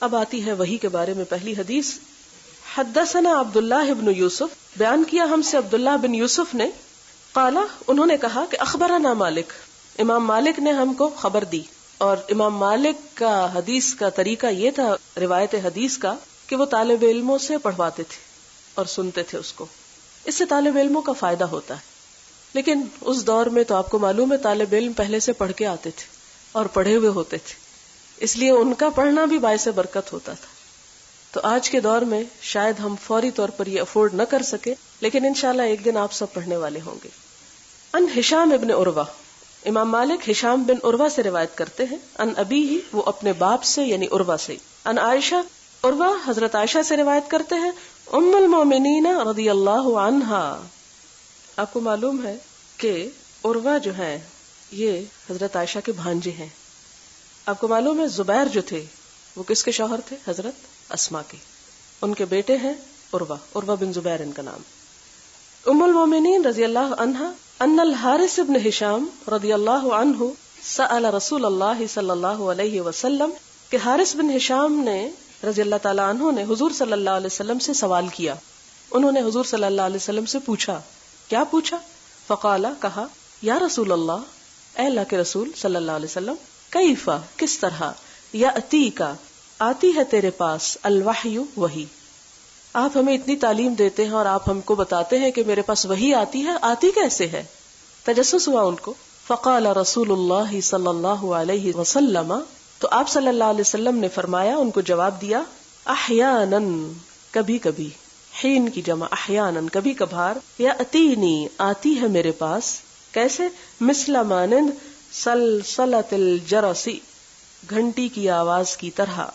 اب آتی ہے وحی کے بارے میں پہلی حدیث. حدثنا عبداللہ بن یوسف، بیان کیا ہم سے عبداللہ بن یوسف نے، قال انہوں نے کہا کہ اخبرنا مالک، امام مالک نے ہم کو خبر دی. اور امام مالک کا حدیث کا طریقہ یہ تھا روایت حدیث کا کہ وہ طالب علموں سے پڑھواتے تھے اور سنتے تھے اس کو. اس سے طالب علموں کا فائدہ ہوتا ہے. لیکن اس دور میں تو آپ کو معلوم ہے طالب علم پہلے سے پڑھ کے آتے تھے اور پڑھے ہوئے ہوتے تھے، اس لیے ان کا پڑھنا بھی باعث برکت ہوتا تھا. تو آج کے دور میں شاید ہم فوری طور پر یہ افورڈ نہ کر سکے، لیکن انشاءاللہ ایک دن آپ سب پڑھنے والے ہوں گے. ان ہشام ابن عروہ، امام مالک ہشام بن عروہ سے روایت کرتے ہیں. ان ابیہ، وہ اپنے باپ سے یعنی عروہ سے. ان عائشہ، عروہ حضرت عائشہ سے روایت کرتے ہیں. ام المومنین رضی اللہ عنہا، آپ کو معلوم ہے کہ عروہ جو ہیں یہ حضرت عائشہ کے بھانجے ہیں. آپ کو معلوم ہے زبیر جو تھے وہ کس کے شوہر تھے؟ حضرت اسما کے. ان کے بیٹے ہیں عروہ، عروہ بن زبیر ان کا نام. ام المومنین رضی اللہ عنہا ان الحارث بن ہشام رضی اللہ عنہ سأل رسول اللہ صلی اللہ علیہ وسلم، کہ حارث بن ہشام نے رضی اللہ تعالی عنہ نے حضور صلی اللہ علیہ وسلم سے سوال کیا. انہوں نے حضور صلی اللہ علیہ وسلم سے پوچھا. کیا پوچھا؟ فقالا، کہا، یا رسول اللہ، اے اللہ کے رسول صلی اللہ علیہ وسلم، کیفا، کس طرح، یاتی کا، آتی ہے تیرے پاس، الوحی، وحی. آپ ہمیں اتنی تعلیم دیتے ہیں اور آپ ہم کو بتاتے ہیں کہ میرے پاس وحی آتی ہے، آتی کیسے ہے؟ تجسس ہوا ان کو. فقال رسول اللہ صلی اللہ علیہ وسلم، تو آپ صلی اللہ علیہ وسلم نے فرمایا، ان کو جواب دیا، احیانا، کبھی کبھی، حین کی جمع احیانا، کبھی کبھار، یاتینی، آتی ہے میرے پاس، کیسے؟ مثل مانند سلسلۃ الجرس، گھنٹی کی آواز کی طرح.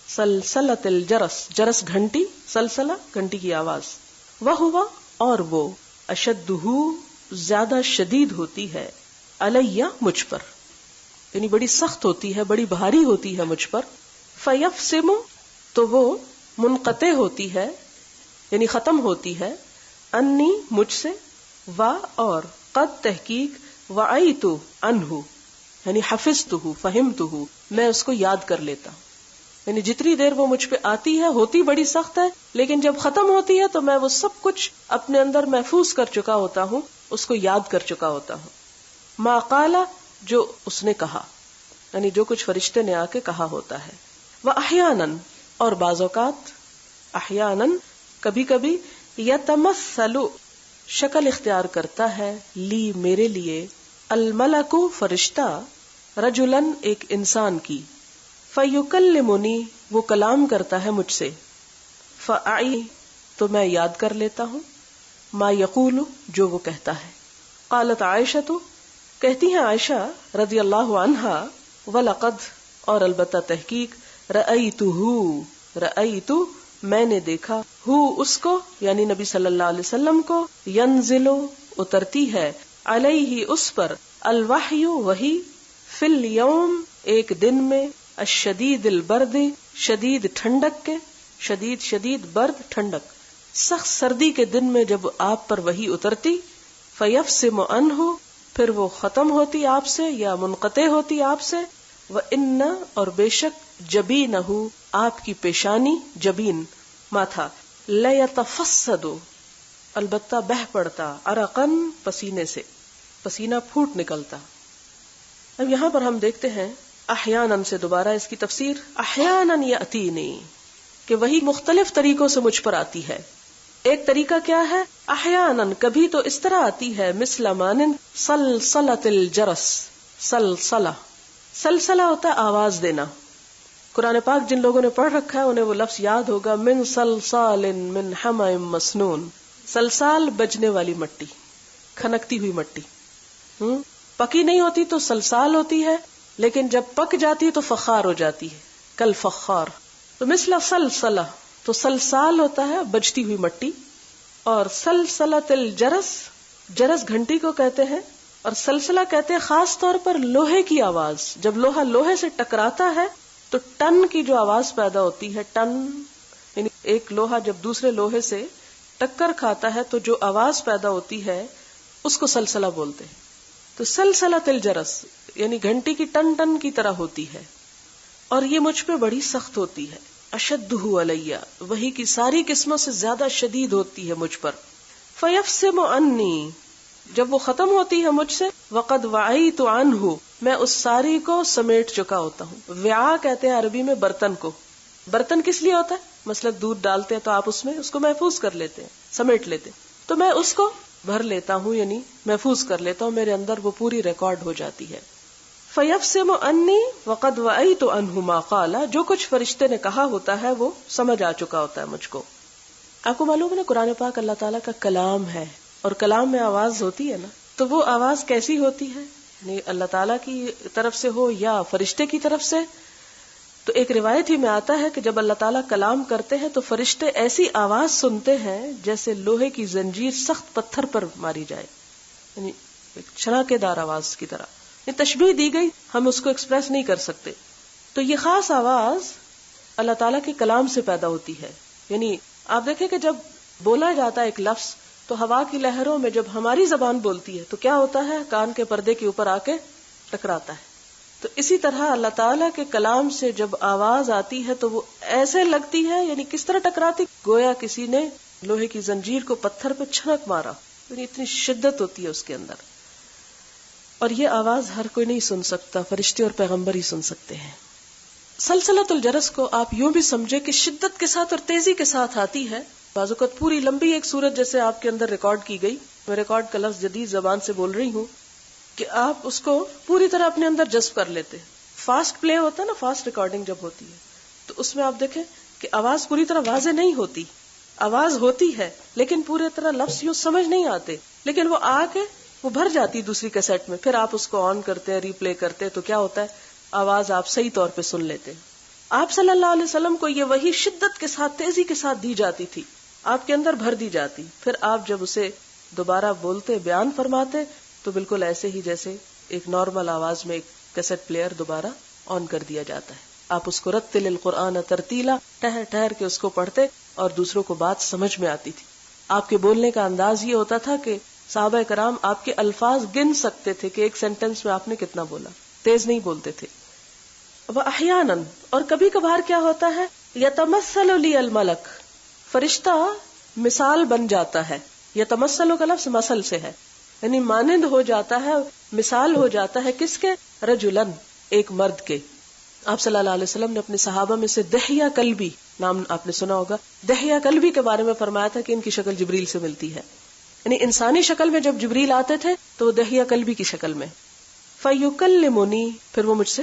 سلسلۃ الجرس، جرس گھنٹی، سلسلہ گھنٹی کی آواز. وہو، اور وہ، اشدہ، زیادہ شدید ہوتی ہے، علیہ، مجھ پر، یعنی بڑی سخت ہوتی ہے، بڑی بھاری ہوتی ہے مجھ پر. فیفسم، تو وہ منقطع ہوتی ہے یعنی ختم ہوتی ہے، انی، مجھ سے، و، اور، قد، تحقیق، وعیت عنہ، یعنی حفظتہ، فہمتہ، میں اس کو یاد کر لیتا ہوں. یعنی جتنی دیر وہ مجھ پہ آتی ہے، ہوتی بڑی سخت ہے، لیکن جب ختم ہوتی ہے تو میں وہ سب کچھ اپنے اندر محفوظ کر چکا ہوتا ہوں، اس کو یاد کر چکا ہوتا ہوں. ما قال، جو اس نے کہا، یعنی جو کچھ فرشتے نے آ کے کہا ہوتا ہے. واحیانا، اور بعض اوقات، احیانا، کبھی کبھی، یتمثل، شکل اختیار کرتا ہے، لی، میرے لیے، الملک، فرشتہ، رجلن، ایک انسان کی، فیکلمنی، وہ کلام کرتا ہے مجھ سے، فاعی، تو میں یاد کر لیتا ہوں، ما یقول، جو وہ کہتا ہے. قالت عائشہ، تو کہتی ہیں عائشہ رضی اللہ عنہا، ولقد، اور البتہ تحقیق، رأیتہ، میں نے دیکھا، ہو، اس کو، یعنی نبی صلی اللہ علیہ وسلم کو، ینزل، اترتی ہے، علیہ، اس پر، الوحی، وحی، فی الیوم، ایک دن میں، الشدید البرد، شدید ٹھنڈک کے، شدید برد، ٹھنڈک، سخت سردی کے دن میں جب آپ پر وحی اترتی. فیفسم عنہ، پھر وہ ختم ہوتی آپ سے یا منقطع ہوتی آپ سے. وان، اور بے شک، جبینہ، آپ کی پیشانی، جبین، ماتھا، لیتفسد، البتہ بہ پڑتا، عرقن، پسینے سے، پسینہ پھوٹ نکلتا. اب یہاں پر ہم دیکھتے ہیں احیاناً سے دوبارہ اس کی تفسیر، احیاناً یاتینی، کہ وہی مختلف طریقوں سے مجھ پر آتی ہے. ایک طریقہ کیا ہے؟ احیاناً، کبھی تو اس طرح آتی ہے، مثل مانند سلسلۃ الجرس، سلسلہ ہوتا ہے آواز دینا. قرآن پاک جن لوگوں نے پڑھ رکھا ہے انہیں وہ لفظ یاد ہوگا، من سلسال من حمأ مسنون، سلسال بجنے والی مٹی، کھنکتی ہوئی مٹی. پکی نہیں ہوتی تو سلسال ہوتی ہے، لیکن جب پک جاتی تو فخار ہو جاتی ہے، کل فخار. تو مثل سلسلہ، تو سلسال ہوتا ہے بجتی ہوئی مٹی، اور سلسلۃ الجرس، جرس گھنٹی کو کہتے ہیں، اور سلسلہ کہتے ہیں خاص طور پر لوہے کی آواز. جب لوہا لوہے سے ٹکراتا ہے تو ٹن کی جو آواز پیدا ہوتی ہے، ٹن، یعنی ایک لوہا جب دوسرے لوہے سے ٹکر کھاتا ہے تو جو آواز پیدا ہوتی ہے اس کو سلسلہ بولتے ہیں. تو سلسلۃ الجرس یعنی گھنٹی کی ٹن ٹن کی طرح ہوتی ہے. اور یہ مجھ پہ بڑی سخت ہوتی ہے. اشدہ علیہ، وحی کی ساری قسموں سے زیادہ شدید ہوتی ہے مجھ پر. فیفسم عنی، جب وہ ختم ہوتی ہے مجھ سے، وقد وعیت عنہ، میں اس ساری کو سمیٹ چکا ہوتا ہوں. وعاء کہتے ہیں عربی میں برتن کو. برتن کس لیے ہوتا ہے؟ مثلا دودھ ڈالتے ہیں تو آپ اس میں اس کو محفوظ کر لیتے ہیں، سمیٹ لیتے ہیں. تو میں اس کو بھر لیتا ہوں، یعنی محفوظ کر لیتا ہوں، میرے اندر وہ پوری ریکارڈ ہو جاتی ہے. فیفسم عنی وقد وعیت عنہ ما قال، جو کچھ فرشتے نے کہا ہوتا ہے وہ سمجھ آ چکا ہوتا ہے مجھ کو. آپ کو معلوم ہے نا قرآن پاک اللہ تعالیٰ کا کلام ہے، اور کلام میں آواز ہوتی ہے نا، تو وہ آواز کیسی ہوتی ہے؟ یعنی اللہ تعالیٰ کی طرف سے ہو یا فرشتے کی طرف سے. تو ایک روایت ہی میں آتا ہے کہ جب اللہ تعالیٰ کلام کرتے ہیں تو فرشتے ایسی آواز سنتے ہیں جیسے لوہے کی زنجیر سخت پتھر پر ماری جائے، یعنی ایک چھڑاکے دار آواز کی طرح. یہ تشبیہ دی گئی، ہم اس کو ایکسپریس نہیں کر سکتے. تو یہ خاص آواز اللہ تعالیٰ کے کلام سے پیدا ہوتی ہے. یعنی آپ دیکھیں کہ جب بولا جاتا ہے ایک لفظ تو ہوا کی لہروں میں جب ہماری زبان بولتی ہے تو کیا ہوتا ہے؟ کان کے پردے کے اوپر آ کے ٹکراتا ہے. تو اسی طرح اللہ تعالیٰ کے کلام سے جب آواز آتی ہے تو وہ ایسے لگتی ہے، یعنی کس طرح ٹکراتی، گویا کسی نے لوہے کی زنجیر کو پتھر پہ چھڑک مارا. یعنی اتنی شدت ہوتی ہے اس کے اندر. اور یہ آواز ہر کوئی نہیں سن سکتا، فرشتے اور پیغمبر ہی سن سکتے ہیں. سلسلۃ الجرس کو آپ یوں بھی سمجھے کہ شدت کے ساتھ اور تیزی کے ساتھ آتی ہے. بعض اوقات پوری لمبی ایک سورت جیسے آپ کے اندر ریکارڈ کی گئی، میں ریکارڈ کا لفظ جدید زبان سے بول رہی ہوں، کہ آپ اس کو پوری طرح اپنے اندر جذب کر لیتے. فاسٹ پلے ہوتا ہے نا، فاسٹ ریکارڈنگ جب ہوتی ہے تو اس میں آپ دیکھیں کہ آواز پوری طرح واضح نہیں ہوتی. آواز ہوتی ہے لیکن پوری طرح لفظ یوں سمجھ نہیں آتے، لیکن وہ آ کے وہ بھر جاتی دوسری کیسٹ میں. پھر آپ اس کو آن کرتے ہیں، ری پلے کرتے تو کیا ہوتا ہے؟ آواز آپ صحیح طور پہ سن لیتے. آپ صلی اللہ علیہ وسلم کو یہ وحی شدت کے ساتھ، تیزی کے ساتھ دی جاتی تھی، آپ کے اندر بھر دی جاتی. پھر آپ جب اسے دوبارہ بولتے، بیان فرماتے تو بالکل ایسے ہی جیسے ایک نارمل آواز میں ایک کیسٹ پلیئر دوبارہ آن کر دیا جاتا ہے. آپ اس کو رتل القرآن ترتیلا، ٹہر ٹہر کے اس کو پڑھتے اور دوسروں کو بات سمجھ میں آتی تھی. آپ کے بولنے کا انداز یہ ہوتا تھا کہ صحابہ کرام آپ کے الفاظ گن سکتے تھے کہ ایک سینٹنس میں آپ نے کتنا بولا. تیز نہیں بولتے تھے. وَأَحْيَانًا، اور کبھی کبھار کیا ہوتا ہے، يَتَمَثَّلُ لِي الْمَلَكُ، فرشتہ مثال بن جاتا ہے. يَتَمَثَّلُ کا لفظ مثل سے ہے، یعنی مانند ہو جاتا ہے، مثال ہو جاتا ہے. کس کے؟ رجلن، ایک مرد کے. آپ صلی اللہ علیہ وسلم نے اپنے صحابہ میں سے دحیہ کلبی، نام آپ نے سنا ہوگا، دحیہ کلبی کے بارے میں فرمایا تھا کہ ان کی شکل جبریل سے ملتی ہے. یعنی انسانی شکل میں جب جبریل آتے تھے تو وہ دحیہ کلبی کی شکل میں. فَيُكَلِّمُنِي، پھر وہ مجھ سے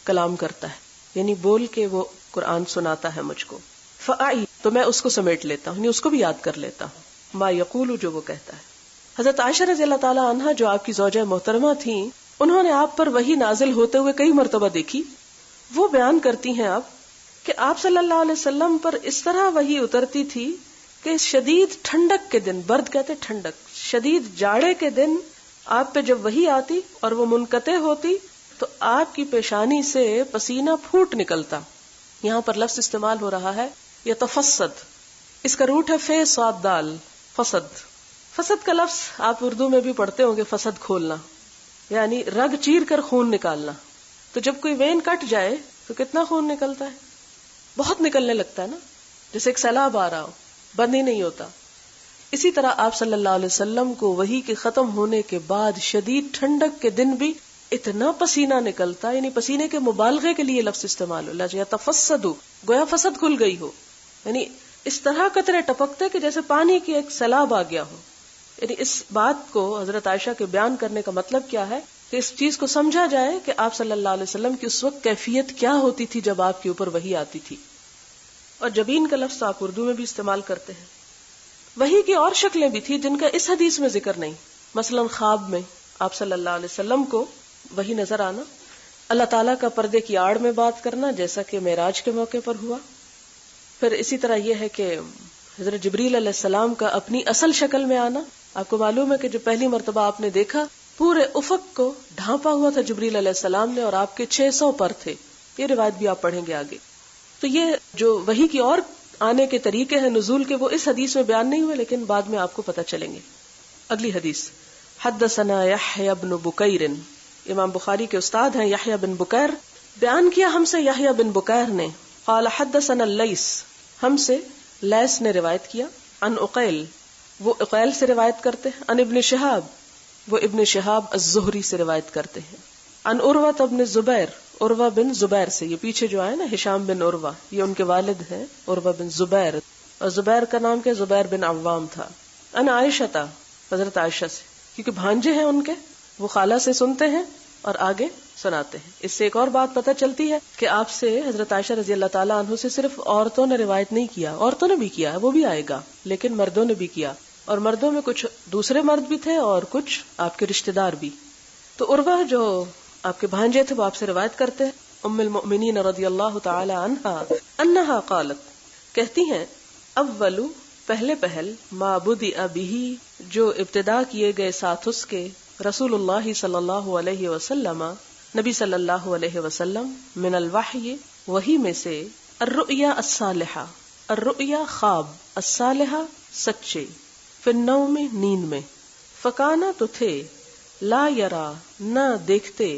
کلام کرتا ہے، یعنی بول کے وہ قرآن سناتا ہے مجھ کو. فَأَعِي، تو میں اس کو سمیٹ لیتا ہوں، یعنی اس کو بھی یاد کر لیتا ہوں. ما یقول، جو وہ کہتا ہے. حضرت عائشہ رضی اللہ تعالی عنہا جو آپ کی زوجہ محترمہ تھیں، انہوں نے آپ پر وحی نازل ہوتے ہوئے کئی مرتبہ دیکھی. وہ بیان کرتی ہیں آپ کہ آپ صلی اللہ علیہ وسلم پر اس طرح وحی اترتی تھی کہ شدید ٹھنڈک کے دن، برد کہتے ٹھنڈک، شدید جاڑے کے دن آپ پہ جب وحی آتی اور وہ منقطع ہوتی تو آپ کی پیشانی سے پسینہ پھوٹ نکلتا. یہاں پر لفظ استعمال ہو رہا ہے یتفسد، اس کا روٹ ہے فے صاد دال، فسد. فسد کا لفظ آپ اردو میں بھی پڑھتے ہوں گے، فسد کھولنا، یعنی رگ چیر کر خون نکالنا. تو جب کوئی وین کٹ جائے تو کتنا خون نکلتا ہے؟ بہت نکلنے لگتا ہے نا، جیسے ایک سیلاب آ رہا ہو، بند ہی نہیں ہوتا. اسی طرح آپ صلی اللہ علیہ وسلم کو وحی کے ختم ہونے کے بعد شدید ٹھنڈک کے دن بھی اتنا پسینہ نکلتا، یعنی پسینے کے مبالغے کے لیے لفظ استعمال ہو، یتفسد، گویا فسد کھل گئی ہو، یعنی اس طرح قطرے ٹپکتے کہ جیسے پانی کی ایک سیلاب آ گیا ہو. یعنی اس بات کو حضرت عائشہ کے بیان کرنے کا مطلب کیا ہے کہ اس چیز کو سمجھا جائے کہ آپ صلی اللہ علیہ وسلم کی اس وقت کیفیت کیا ہوتی تھی جب آپ کے اوپر وحی آتی تھی. اور جبین کا لفظ آپ اردو میں بھی استعمال کرتے ہیں. وحی کی اور شکلیں بھی تھی جن کا اس حدیث میں ذکر نہیں. مثلا خواب میں آپ صلی اللہ علیہ وسلم کو وحی نظر آنا، اللہ تعالیٰ کا پردے کی آڑ میں بات کرنا جیسا کہ معراج کے موقع پر ہوا. پھر اسی طرح یہ ہے کہ حضرت جبریل علیہ السلام کا اپنی اصل شکل میں آنا. آپ کو معلوم ہے کہ جب پہلی مرتبہ آپ نے دیکھا پورے افق کو ڈھانپا ہوا تھا جبریل علیہ السلام نے، اور آپ کے 600 پر تھے. یہ روایت بھی آپ پڑھیں گے آگے. تو یہ جو وحی کی اور آنے کے طریقے ہیں نزول کے، وہ اس حدیث میں بیان نہیں ہوئے لیکن بعد میں آپ کو پتہ چلیں گے. اگلی حدیث، حدثنا یحیی بن بکیر، امام بخاری کے استاد ہیں یحیی بن بکیر. بیان کیا ہم سے یحییٰ بن بکیر نے، قال حدثنا اللیث، ہم سے لیث نے روایت کیا، عن عقیل، وہ عقیل سے روایت کرتے ہیں، عن ابن شہاب، وہ ابن شہاب الزہری سے روایت کرتے ہیں، عن عروہ بن زبیر، عروہ بن زبیر سے، یہ پیچھے جو آئے نا ہشام بن عروہ، یہ ان کے والد ہیں عروہ بن زبیر، اور زبیر کا نام کیا، زبیر بن عوام تھا، عن عائشہ، حضرت عائشہ سے، کیونکہ بھانجے ہیں ان کے، وہ خالہ سے سنتے ہیں اور آگے سناتے ہیں۔ اس سے ایک اور بات پتہ چلتی ہے کہ آپ سے حضرت عائشہ رضی اللہ تعالیٰ عنہ سے صرف عورتوں نے روایت نہیں کیا، عورتوں نے بھی کیا ہے، وہ بھی آئے گا، لیکن مردوں نے بھی کیا، اور مردوں میں کچھ دوسرے مرد بھی تھے اور کچھ آپ کے رشتہ دار بھی۔ تو عروہ جو آپ کے بھانجے تھے وہ آپ سے روایت کرتے ہیں، ام المؤمنین رضی اللہ تعالی عنہا انہا قالت، کہتی ہیں، اولو، پہلے پہل، ما بدأ بہ، جو ابتدا کیے گئے ساتھ اس کے، رسول اللہ صلی اللہ علیہ وسلم، نبی صلی اللہ علیہ وسلم، من الوحی، وحی میں سے، الرؤیا الصالحہ، الرؤیا خواب، الصالحہ سچے، فی النوم نیند میں، فکانا تو تھے، لا یرا نہ دیکھتے،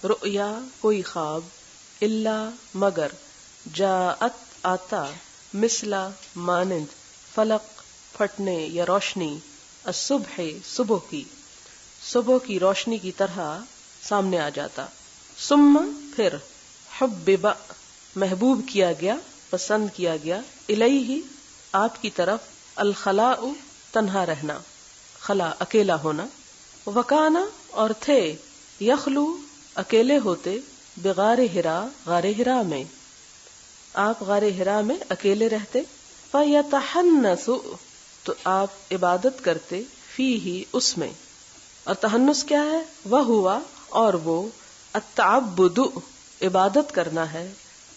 رؤیا کوئی خواب، الا مگر، جاءت آتا، مثلا مانند، فلق پھٹنے یا روشنی، الصبح صبح کی روشنی کی طرح سامنے آ جاتا، ثم پھر، حبب محبوب کیا گیا، پسند کیا گیا، الیہ آپ کی طرف، الخلاء تنہا رہنا، خلا اکیلا ہونا، وکانا اور تھے، یخلو اکیلے ہوتے، بغار ہرا غار ہرا میں، آپ غار ہرا میں اکیلے رہتے، فیتحنث تو آپ عبادت کرتے، فیہ اس میں، اور تحنث کیا ہے، وہ ہوا اور وہ، التعبد عبادت کرنا ہے،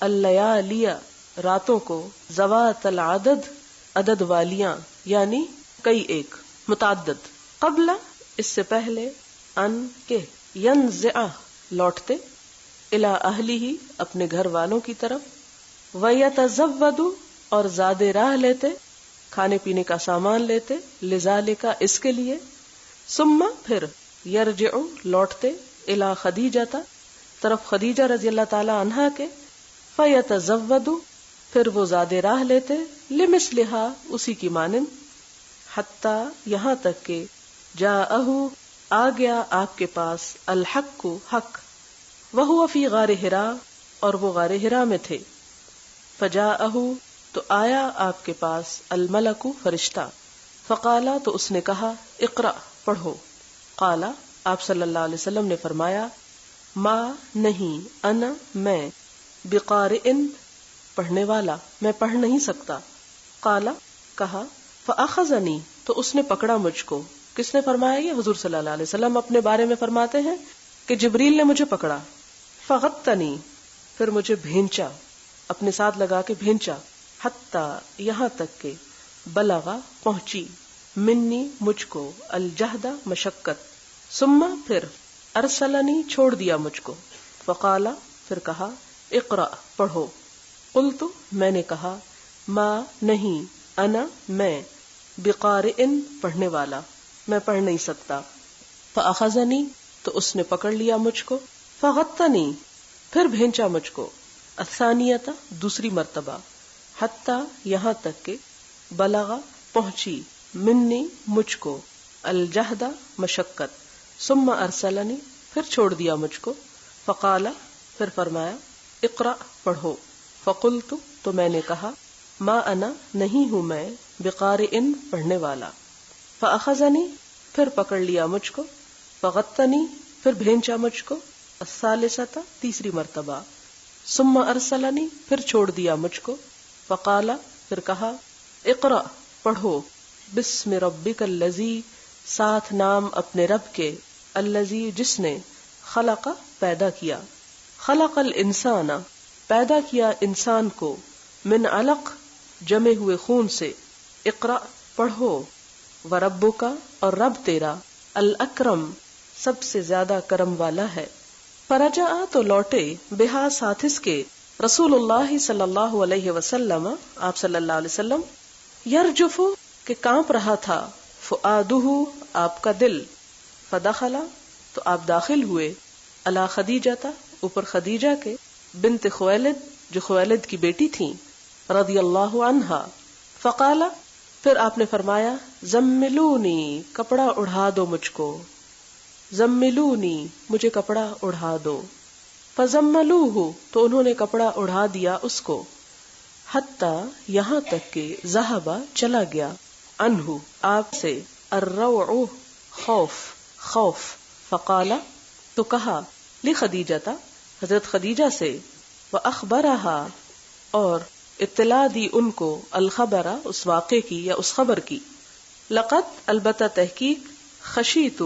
اللیالی راتوں کو، ذوات العدد عدد والیاں یعنی کئی ایک متعدد، قبل اس سے پہلے، ان کے، ینزع لوٹتے، الی اہلہ اپنے گھر والوں کی طرف، ویتزود اور زاد راہ لیتے، کھانے پینے کا سامان لیتے، لذالک اس کے لیے، ثم پھر، یرجع لوٹتے، الی خدیجہ طرف خدیجہ رضی اللہ تعالی عنہا کے، فیتزود پھر وہ زاد راہ لیتے، لمثلھا اسی کی مانند، حتی یہاں تک کہ، جاءہ آ گیا آپ کے پاس، الحق حق، وہو فی غار ہرا اور وہ غار ہرا میں تھے، فجاءہ تو آیا آپ کے پاس، الملک فرشتہ، فقالا تو اس نے کہا، اقرأ پڑھو، قالا آپ صلی اللہ علیہ وسلم نے فرمایا، ما نہیں، انا میں، بقارئن پڑھنے والا، میں پڑھ نہیں سکتا، قالا کہا، فاخذنی تو اس نے پکڑا مجھ کو، کس نے فرمایا، یہ حضور صلی اللہ علیہ وسلم اپنے بارے میں فرماتے ہیں کہ جبریل نے مجھے پکڑا، فغطنی پھر مجھے بھینچا، اپنے ساتھ لگا کے بھینچا، حتی یہاں تک کہ، بلغا پہنچی، منی مجھ کو، الجہد مشقت، ثم پھر، ارسلنی چھوڑ دیا مجھ کو، فقالا پھر کہا، اقرأ پڑھو، قلت میں نے کہا، ما نہیں، انا میں، بقارئن پڑھنے والا، میں پڑھ نہیں سکتا، فاخذنی تو اس نے پکڑ لیا مجھ کو، فغطنی پھر بھینچا مجھ کو، الثانیۃ دوسری مرتبہ، حتی یہاں تک کہ، بلغا پہنچی، منی مجھ کو، الجہد مشقت، ثم ارسلنی پھر چھوڑ دیا مجھ کو، فقالا پھر فرمایا، اقرأ پڑھو، فقلت تو میں نے کہا، ما انا نہیں ہوں میں، بقارئن پڑھنے والا، فاخذنی پھر پکڑ لیا مجھ کو، فغطنی پھر بھینچا مجھ کو، الثالثۃ تیسری مرتبہ، ثم ارسلنی پھر چھوڑ دیا مجھ کو، فقالا پھر کہا، اقرأ پڑھو، بسم ربک الذی ساتھ نام اپنے رب کے، الذی جس نے، خلق پیدا کیا، خلق الانسان پیدا کیا انسان کو، من علق جمے ہوئے خون سے، اقرأ پڑھو، وربک اور رب تیرا، الاکرم سب سے زیادہ کرم والا ہے، فرجع تو لوٹے، بہا ساتھ اس کے، رسول اللہ صلی اللہ علیہ وسلم آپ صلی اللہ علیہ وسلم، یرجف کہ کانپ رہا تھا، فؤادہ آپ کا دل، فدخل تو آپ داخل ہوئے، علی خدیجہ اوپر خدیجہ کے، بنت خویلد جو خویلد کی بیٹی تھیں رضی اللہ عنہا. فقالا پھر آپ نے فرمایا زملونی کپڑا اڑھا دو مجھ کو، زملونی مجھے کپڑا اڑھا دو. فزملوہ تو انہوں نے کپڑا اڑھا دیا اس کو، حتی یہاں تک کہ ذہبا چلا گیا، عنہ آپ سے، الروع خوف. فقالا تو کہا لخدیجہ حضرت خدیجہ سے، وأخبرها اور اطلاع دی ان کو، الخبر اس واقعے کی یا اس خبر کی. لقد البتہ تحقیق، خشیت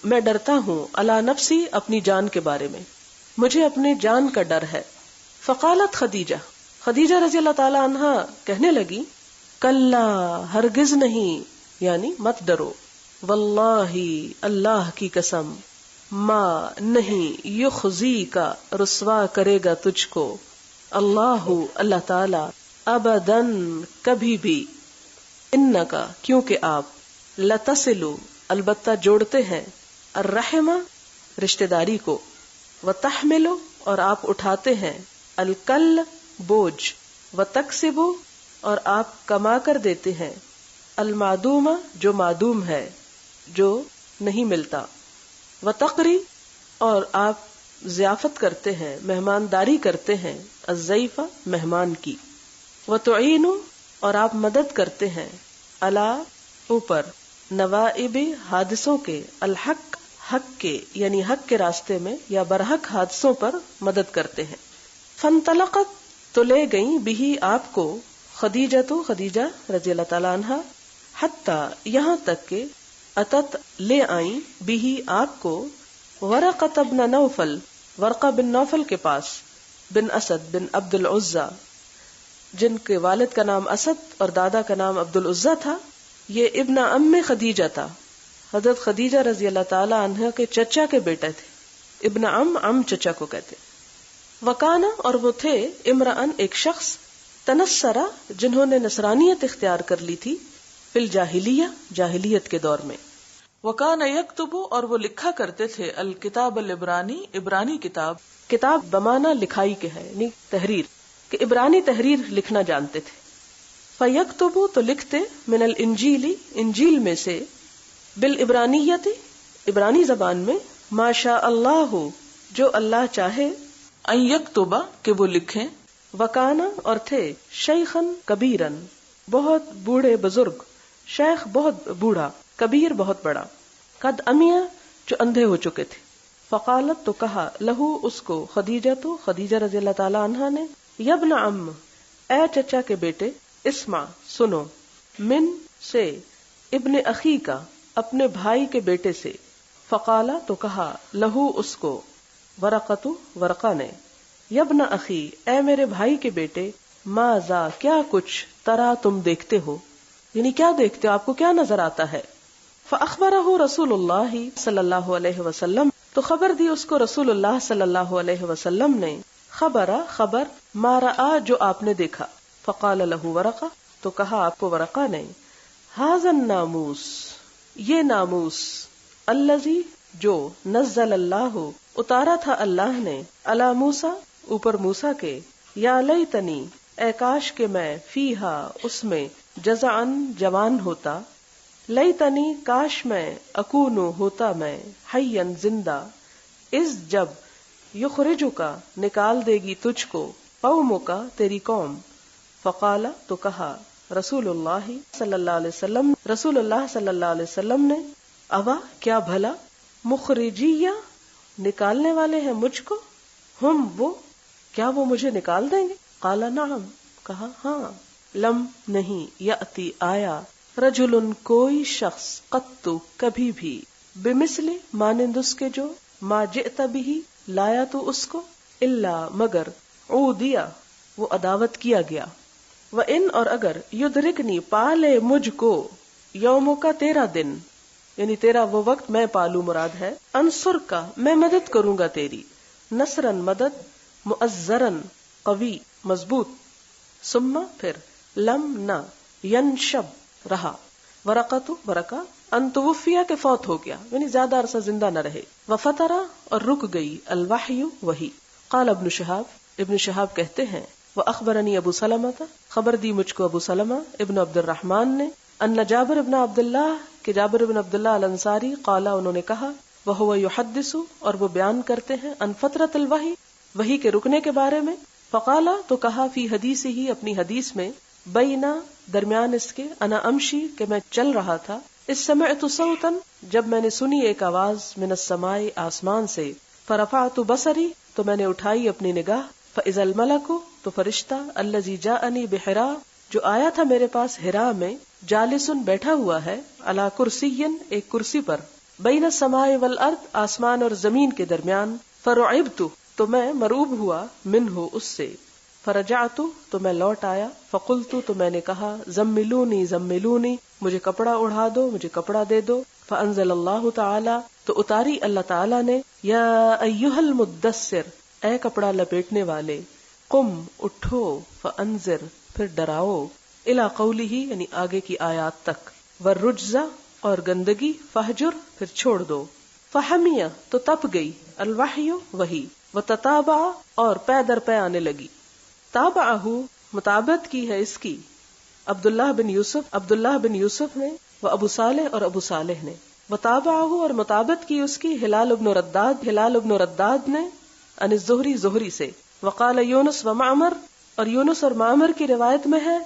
میں ڈرتا ہوں، علی نفسی اپنی جان کے بارے میں، مجھے اپنی جان کا ڈر ہے. فقالت خدیجہ رضی اللہ تعالی عنہا کہنے لگی، کلا ہرگز نہیں، یعنی مت ڈرو، واللہ اللہ کی قسم، ما نہیں، یخزی کا رسوا کرے گا تجھ کو، اللہ تعالی، ابدن کبھی بھی، انکا کیونکہ آپ، لتصلو البتہ جوڑتے ہیں، الرحمہ رشتہ داری کو، وتحملو اور آپ اٹھاتے ہیں، الکل بوجھ، وتکسبو اور آپ کما کر دیتے ہیں، المعدومہ جو معدوم ہے، جو نہیں ملتا، وتقری اور آپ ضیافت کرتے ہیں، مہمانداری کرتے ہیں، الضیفہ مہمان کی، وتعین اور آپ مدد کرتے ہیں، علی اوپر، نوائب حادثوں کے، الحق حق کے یعنی حق کے راستے میں یا برحق حادثوں پر مدد کرتے ہیں. فانطلقت تو لے گئیں بھی آپ کو، خدیجہ رضی اللہ تعالی عنہا، حتی یہاں تک کہ اتت لے آئیں بھی آپ کو، ورقۃ بن نوفل ورقہ بن نوفل کے پاس، بن اسد بن عبد العزى جن کے والد کا نام اسد اور دادا کا نام عبد العزى تھا. یہ ابن ام خدیجہ تھا، حضرت خدیجہ رضی اللہ تعالی عنہ کے چچا کے بیٹے تھے. ابن ام چچا کو کہتے. وکانا اور وہ تھے، امرأن ایک شخص، تنصرا جنہوں نے نصرانیت اختیار کر لی تھی، فی الجاہلیہ جاہلیت کے دور میں. وکانا یکتب اور وہ لکھا کرتے تھے، الکتاب العبرانی عبرانی کتاب بمانا لکھائی کے ہے، یعنی تحریر، کہ عبرانی تحریر لکھنا جانتے تھے. فیکتب تو لکھتے، من الانجیل انجیل میں سے، بالعبرانیت عبرانی زبان میں، ما شاء اللہ جو اللہ چاہے، ان یکتب کہ وہ لکھیں، وکانا اور تھے، شیخن کبیرن بہت بوڑھے بزرگ، شیخ بہت بوڑھا، کبیر بہت بڑا، قد امیہ جو اندھے ہو چکے تھے. فقالت تو کہا، لہو اس کو، خدیجہ رضی اللہ تعالی عنہا نے، یبن ام اے چچا کے بیٹے، اسمع سنو، من سے، ابن اخی کا اپنے بھائی کے بیٹے سے. فقالا تو کہا، لہو اس کو، ورقہ نے، یبن اخی اے میرے بھائی کے بیٹے، ماذا کیا کچھ، ترا تم دیکھتے ہو، یعنی کیا دیکھتے ہو، آپ کو کیا نظر آتا ہے. فاخبرہ رسول اللہ صلی اللہ علیہ وسلم تو خبر دی اس کو رسول اللہ صلی اللہ علیہ وسلم نے، خبر ما رأى جو آپ نے دیکھا. فقال لہ ورقہ تو کہا آپ کو ورقہ نے، ھذا الناموس یہ ناموس، الذی جو، نزل اللہ اتارا تھا اللہ نے، علی موسیٰ اوپر موسیٰ کے، یا لیتنی اے کاش کہ میں، فیہا اس میں، جزعن جوان ہوتا، لیتنی کاش میں، اکونو ہوتا میں، حیًا زندہ، اس جب، یخرجکا نکال دے گی تجھ کو، قومکا تیری قوم. فقالا تو کہا رسول اللہ صلی اللہ علیہ وسلم نے، اوا کیا بھلا، مخرجیہ نکالنے والے ہیں مجھ کو، ہم وہ کیا وہ مجھے نکال دیں گے. قالا نعم کہا ہاں. لم نہیں، یأتی آیا، رجل کوئی شخص، قط کبھی بھی، بمثل مانند اس کے جو، ما جئت بھی لایا تو اس کو، الا مگر، عودیا وہ عداوت کیا گیا، وان اور اگر، یدرکنی پالے مجھ کو، یوموں کا تیرا دن، یعنی تیرا وہ وقت میں پالوں مراد ہے، انصر کا میں مدد کروں گا تیری، نصرن مدد، مؤزرن قوی مضبوط، ثم پھر، لم نہ، ینشب رہا، ورقہ ان توفیہ کے فوت ہو گیا، یعنی زیادہ عرصہ زندہ نہ رہے، وفترہ اور رک گئی، الوحی وحی. قال ابن شہاب ابن شہاب کہتے ہیں وَأَخْبَرَنِي ابو سلمہ، خبر دی مجھ کو ابو سلمہ ابن عبد الرحمن نے، ان جابر ابن عبداللہ کہ جابر ابن عبداللہ الانصاری قال انہوں نے کہا وَهُوَ يُحَدِّثُ اور وہ بیان کرتے ہیں ان فترۃ الوحی وحی کے رکنے کے بارے میں، فقال تو کہا فی حدیث ہی اپنی حدیث میں، بینا درمیان اس کے، انا امشی کہ میں چل رہا تھا، اس سمعت صوتا جب میں نے سنی ایک آواز، من السماء آسمان سے، فرفعت بصری تو میں نے اٹھائی اپنی نگاہ، فاذا الملک تو فرشتہ، الذی جاءنی بحراء جو آیا تھا میرے پاس حراء میں، جالسن بیٹھا ہوا ہے، علی کرسی ایک کرسی پر، بین السماء والارض آسمان اور زمین کے درمیان، فرعبت تو میں مرعوب ہوا منہ اس سے، فرجعت تو میں لوٹ آیا، فقلت تو میں نے کہا زملونی زملونی مجھے کپڑا اڑا دو، مجھے کپڑا دے دو، فانزل اللہ تعالی تو اتاری اللہ تعالی نے، یا ایھا المدثر اے کپڑا لپیٹنے والے، قم اٹھو، فانذر پھر ڈراؤ، الی قولہ یعنی آگے کی آیات تک، والرجز اور گندگی، فہجر پھر چھوڑ دو، فحمیہ تو تپ گئی، الوحی وحی، وتتابع اور پے در پے آنے لگی، تابعہ مطابقت کی ہے اس کی عبداللہ بن یوسف نے، وہ ابو صالح اور ابو صالح نے، وتابعہ اور مطابقت کی اس کی ہلال ابن رداد نے، ان الزہری زہری سے، وقال یونس و معمر اور یونس اور معمر کی روایت میں ہے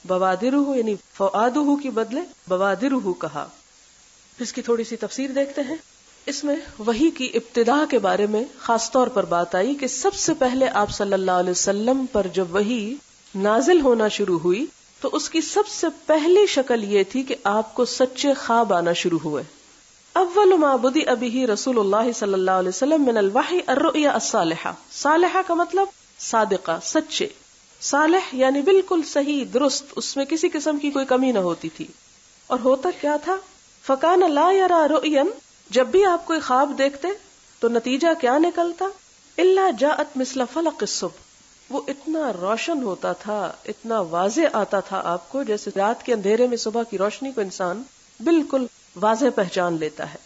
بوادرہ یعنی فؤادہ کی بدلے بوادرہ کہا۔ اس کی تھوڑی سی تفسیر دیکھتے ہیں۔ اس میں وحی کی ابتدا کے بارے میں خاص طور پر بات آئی کہ سب سے پہلے آپ صلی اللہ علیہ وسلم پر جب وحی نازل ہونا شروع ہوئی تو اس کی سب سے پہلی شکل یہ تھی کہ آپ کو سچے خواب آنا شروع ہوئے۔ اول ما بدأ به رسول اللہ صلی اللہ علیہ وسلم من الوحی الرؤیا الصالحہ، صالحہ کا مطلب صادقہ، سچے، صالح یعنی بالکل صحیح درست، اس میں کسی قسم کی کوئی کمی نہ ہوتی تھی۔ اور ہوتا کیا تھا، فکان لا یرا رؤیا جب بھی آپ کوئی خواب دیکھتے تو نتیجہ کیا نکلتا، الا جاءت مثل فلق الصبح، وہ اتنا روشن ہوتا تھا، اتنا واضح آتا تھا آپ کو جیسے رات کے اندھیرے میں صبح کی روشنی کو انسان بالکل واضح پہچان لیتا ہے،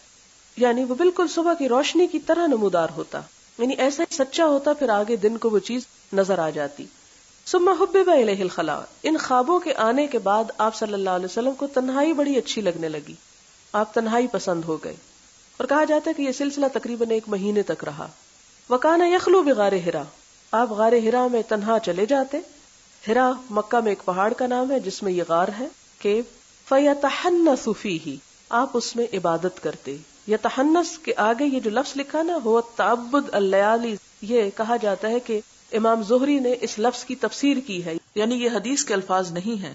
یعنی وہ بالکل صبح کی روشنی کی طرح نمودار ہوتا، یعنی ایسا سچا ہوتا، پھر آگے دن کو وہ چیز نظر آ جاتی۔ ثم حبب الیہ الخلاء، ان خوابوں کے آنے کے بعد آپ صلی اللہ علیہ وسلم کو تنہائی بڑی اچھی لگنے لگی، آپ تنہائی پسند ہو گئے، اور کہا جاتا ہے کہ یہ سلسلہ تقریباً 1 مہینے تک رہا۔ وکان یخلو بغار حرا، آپ غار حرا میں تنہا چلے جاتے، حرا مکہ میں ایک پہاڑ کا نام ہے جس میں یہ غار ہے، کہ فیتحنث فیہ، آپ اس میں عبادت کرتے۔ یتحنث کے آگے یہ جو لفظ لکھا نا ہو تعبد اللیالی، یہ کہا جاتا ہے کہ امام زہری نے اس لفظ کی تفسیر کی ہے، یعنی یہ حدیث کے الفاظ نہیں ہیں،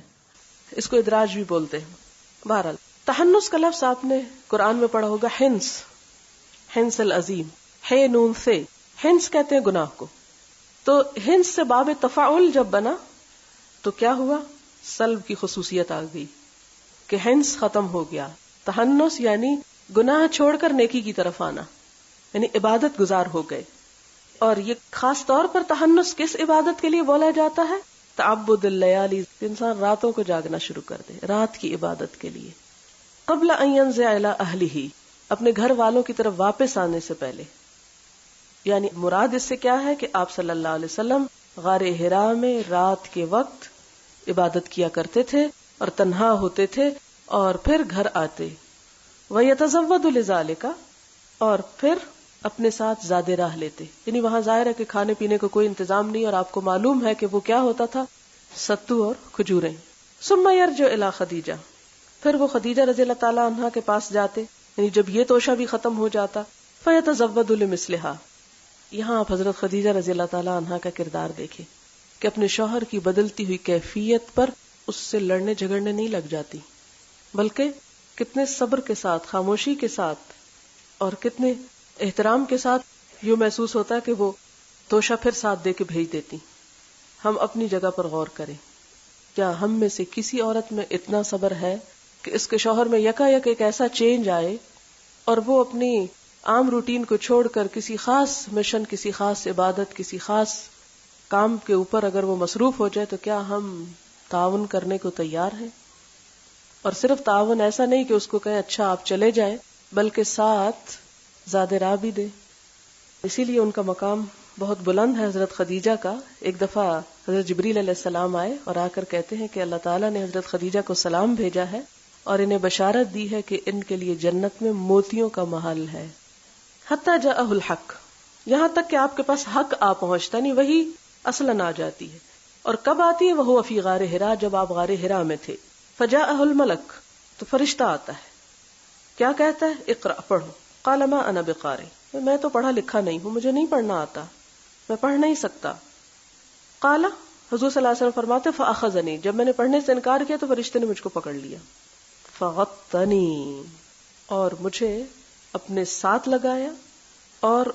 اس کو ادراج بھی بولتے ہیں۔ بہرحال تحنث کا لفظ آپ نے قرآن میں پڑھا ہوگا، حنس العظیم، ہے نون سے، حنس کہتے ہیں گناہ کو، تو حنس سے باب تفاعل جب بنا تو کیا ہوا، سلب کی خصوصیت آ گئی کہ حنس ختم ہو گیا، تحنث یعنی گناہ چھوڑ کر نیکی کی طرف آنا، یعنی عبادت گزار ہو گئے۔ اور یہ خاص طور پر تحنث کس عبادت کے لیے بولا جاتا ہے، تعبد اللیالی، انسان راتوں کو جاگنا شروع کر دے، رات کی عبادت کے لیے، قبل ان ينزع الى اہلہ، اپنے گھر والوں کی طرف واپس آنے سے پہلے۔ یعنی مراد اس سے کیا ہے کہ آپ صلی اللہ علیہ وسلم غار حرا میں رات کے وقت عبادت کیا کرتے تھے اور تنہا ہوتے تھے، اور پھر گھر آتے، وَيَتَزَوَّدُ لِذَالِكَ، اور پھر اپنے ساتھ زیادہ راہ لیتے، یعنی وہاں ظاہر ہے کہ کھانے پینے کا کوئی انتظام نہیں، اور آپ کو معلوم ہے کہ وہ کیا ہوتا تھا، ستو اور کھجوریں۔ ثُمَّ يَرْجِعُ إِلَى خدیجہ، پھر وہ خدیجہ رضی اللہ تعالیٰ عنہا کے پاس جاتے، یعنی جب یہ توشہ بھی ختم ہو جاتا، فَيَتَزَوَّدُ لِمِثْلِهَا، یہاں آپ حضرت خدیجہ رضی اللہ تعالیٰ عنہا کا کردار دیکھیں کہ اپنے شوہر کی بدلتی ہوئی کیفیت پر اس سے لڑنے جھگڑنے نہیں لگ جاتی، بلکہ کتنے صبر کے ساتھ، خاموشی کے ساتھ اور کتنے احترام کے ساتھ یوں محسوس ہوتا ہے کہ وہ توشہ پھر ساتھ دے کے بھیج دیتی۔ ہم اپنی جگہ پر غور کریں، کیا ہم میں سے کسی عورت میں اتنا صبر ہے کہ اس کے شوہر میں یکا یک ایک ایسا چینج آئے اور وہ اپنی عام روٹین کو چھوڑ کر کسی خاص مشن، کسی خاص عبادت، کسی خاص کام کے اوپر اگر وہ مصروف ہو جائے تو کیا ہم تعاون کرنے کو تیار ہیں؟ اور صرف تعاون ایسا نہیں کہ اس کو کہیں اچھا آپ چلے جائیں، بلکہ ساتھ زیادہ راہ بھی دے۔ اسی لیے ان کا مقام بہت بلند ہے حضرت خدیجہ کا. ایک دفعہ حضرت جبریل علیہ السلام آئے اور آ کر کہتے ہیں کہ اللہ تعالیٰ نے حضرت خدیجہ کو سلام بھیجا ہے اور انہیں بشارت دی ہے کہ ان کے لیے جنت میں موتیوں کا محل ہے. حتی جاءہ الحق، یہاں تک کہ آپ کے پاس حق آ پہنچتا، نہیں وہی اصلاً آ جاتی ہے. اور کب آتی ہے؟ وہو فی غار حرا، جب آپ غار حرا میں تھے. فجاءہ الملک، تو فرشتہ آتا ہے. کیا کہتا ہے؟ اقرأ، پڑھو. قال ما انا بقارئ، میں تو پڑھا لکھا نہیں ہوں، مجھے نہیں پڑھنا آتا، میں پڑھ نہیں سکتا. قال، حضور صلی اللہ علیہ وسلم فرماتے فاخذنی، جب میں نے پڑھنے سے انکار کیا تو فرشتے نے مجھ کو پکڑ لیا. فغطنی، اور مجھے اپنے ساتھ لگایا اور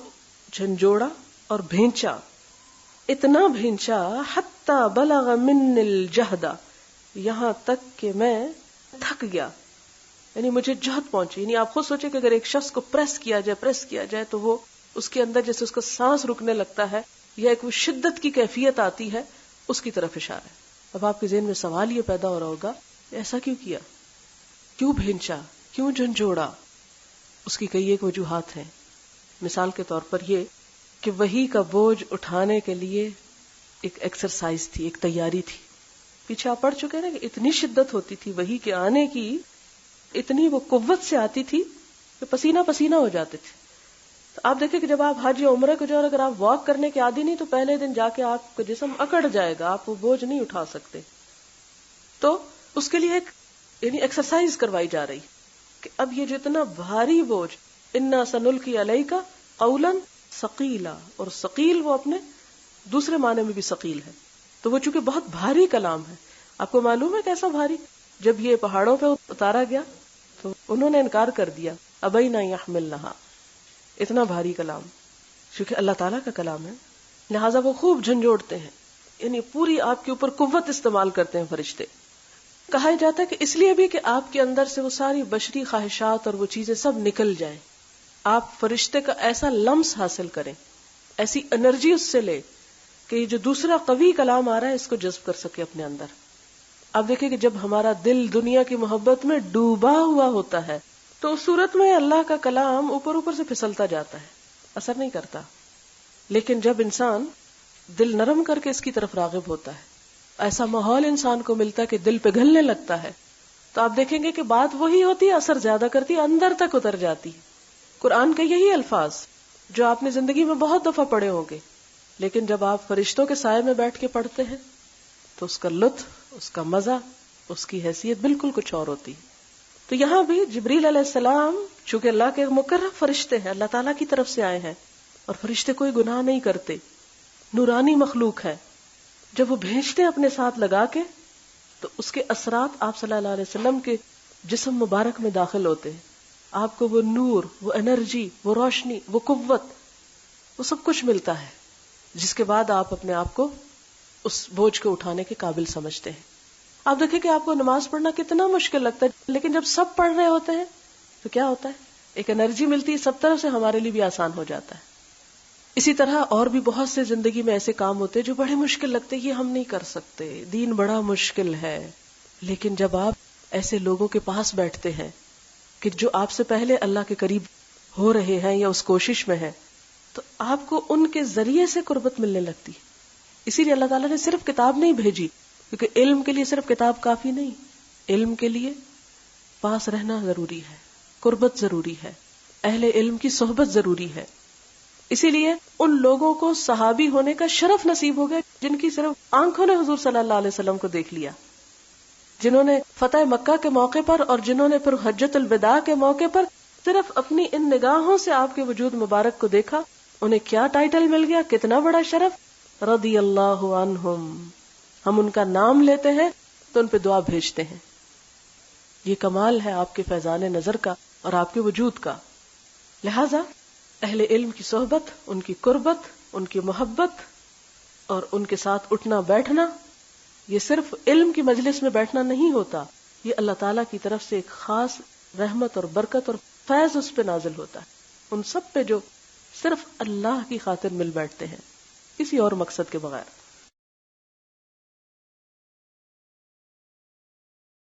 جھنجوڑا اور بھینچا. اتنا بھینچا حتی بلغ من الجہد، یہاں تک کہ میں تھک گیا، یعنی مجھے جہد پہنچی. یعنی آپ خود سوچیں کہ اگر ایک شخص کو پریس کیا جائے تو وہ اس کے اندر جیسے اس کا سانس رکنے لگتا ہے یا ایک وہ شدت کی کیفیت آتی ہے، اس کی طرف اشارہ ہے. اب آپ کے ذہن میں سوال یہ پیدا ہو رہا ہوگا، ایسا کیوں کیا، کیوں بھینچا، کیوں جھنجھوڑا؟ اس کی کئی ایک وجوہات ہیں. مثال کے طور پر یہ کہ وحی کا بوجھ اٹھانے کے لیے ایک ایکسرسائز تھی، ایک تیاری تھی. پیچھے آپ پڑھ چکے نا کہ اتنی شدت ہوتی تھی وحی کے آنے کی، اتنی وہ قوت سے آتی تھی کہ پسینہ پسینہ ہو جاتے تھے. تو آپ دیکھیں کہ جب آپ حج یا عمرہ کو جاؤ، اگر آپ واک کرنے کے عادی نہیں تو پہلے دن جا کے آپ کا جسم اکڑ جائے گا، آپ وہ بوجھ نہیں اٹھا سکتے. تو اس کے لیے ایک یعنی ایکسرسائز کروائی جا رہی کہ اب یہ جتنا بھاری بوجھ، انا سنلقی علیک قولا ثقیلا، اور ثقیل وہ اپنے دوسرے معنی میں بھی ثقیل ہے. تو وہ چونکہ بہت بھاری کلام ہے. آپ کو معلوم ہے کیسا بھاری؟ جب یہ پہاڑوں پہ اتارا گیا تو انہوں نے انکار کر دیا، ابینا یحملنھا، اتنا بھاری کلام. کیونکہ اللہ تعالیٰ کا کلام ہے لہٰذا وہ خوب جھنجھوڑتے ہیں، یعنی پوری آپ کے اوپر قوت استعمال کرتے ہیں فرشتے. کہا جاتا ہے کہ اس لیے بھی کہ آپ کے اندر سے وہ ساری بشری خواہشات اور وہ چیزیں سب نکل جائیں، آپ فرشتے کا ایسا لمس حاصل کریں، ایسی انرجی اس سے لے کہ یہ جو دوسرا قوی کلام آ رہا ہے اس کو جذب کر سکے اپنے اندر. آپ دیکھیں کہ جب ہمارا دل دنیا کی محبت میں ڈوبا ہوا ہوتا ہے تو اس صورت میں اللہ کا کلام اوپر اوپر سے پھسلتا جاتا ہے، اثر نہیں کرتا. لیکن جب انسان دل نرم کر کے اس کی طرف راغب ہوتا ہے، ایسا ماحول انسان کو ملتا ہے کہ دل پگھلنے لگتا ہے، تو آپ دیکھیں گے کہ بات وہی ہوتی ہے، اثر زیادہ کرتی ہے، اندر تک اتر جاتی. قرآن کے یہی الفاظ جو آپ نے زندگی میں بہت دفعہ پڑھے ہوں گے، لیکن جب آپ فرشتوں کے سائے میں بیٹھ کے پڑھتے ہیں تو اس کا لطف، اس کا مزہ، اس کی حیثیت بالکل کچھ اور ہوتی. تو یہاں بھی جبریل علیہ السلام چونکہ اللہ کے مقرب فرشتے ہیں، اللہ تعالیٰ کی طرف سے آئے ہیں، اور فرشتے کوئی گناہ نہیں کرتے، نورانی مخلوق ہے. جب وہ بھیجتے ہیں اپنے ساتھ لگا کے تو اس کے اثرات آپ صلی اللہ علیہ وسلم کے جسم مبارک میں داخل ہوتے ہیں. آپ کو وہ نور، وہ انرجی، وہ روشنی، وہ قوت، وہ سب کچھ ملتا ہے، جس کے بعد آپ اپنے آپ کو اس بوجھ کو اٹھانے کے قابل سمجھتے ہیں. آپ دیکھیں کہ آپ کو نماز پڑھنا کتنا مشکل لگتا ہے، لیکن جب سب پڑھ رہے ہوتے ہیں تو کیا ہوتا ہے، ایک انرجی ملتی ہے، سب طرف سے ہمارے لیے بھی آسان ہو جاتا ہے. اسی طرح اور بھی بہت سے زندگی میں ایسے کام ہوتے ہیں جو بڑے مشکل لگتے ہیں، یہ ہم نہیں کر سکتے، دین بڑا مشکل ہے. لیکن جب آپ ایسے لوگوں کے پاس بیٹھتے ہیں کہ جو آپ سے پہلے اللہ کے قریب ہو رہے ہیں یا اس کوشش میں ہیں، تو آپ کو ان کے ذریعے سے قربت ملنے لگتی. اسی لیے اللہ تعالیٰ نے صرف کتاب نہیں بھیجی، کیونکہ علم کے لیے صرف کتاب کافی نہیں، علم کے لیے پاس رہنا ضروری ہے، قربت ضروری ہے، اہل علم کی صحبت ضروری ہے. اسی لیے ان لوگوں کو صحابی ہونے کا شرف نصیب ہو گیا جن کی صرف آنکھوں نے حضور صلی اللہ علیہ وسلم کو دیکھ لیا، جنہوں نے فتح مکہ کے موقع پر اور جنہوں نے پھر حجۃ الوداع کے موقع پر صرف اپنی ان نگاہوں سے آپ کے وجود مبارک کو دیکھا. انہیں کیا ٹائٹل مل گیا، کتنا بڑا شرف، رضی اللہ عنہم. ہم ان کا نام لیتے ہیں تو ان پہ دعا بھیجتے ہیں. یہ کمال ہے آپ کے فیضان نظر کا اور آپ کے وجود کا. لہذا اہل علم کی صحبت، ان کی قربت، ان کی محبت اور ان کے ساتھ اٹھنا بیٹھنا، یہ صرف علم کی مجلس میں بیٹھنا نہیں ہوتا، یہ اللہ تعالیٰ کی طرف سے ایک خاص رحمت اور برکت اور فیض اس پہ نازل ہوتا ہے، ان سب پہ جو صرف اللہ کی خاطر مل بیٹھتے ہیں، کسی اور مقصد کے بغیر.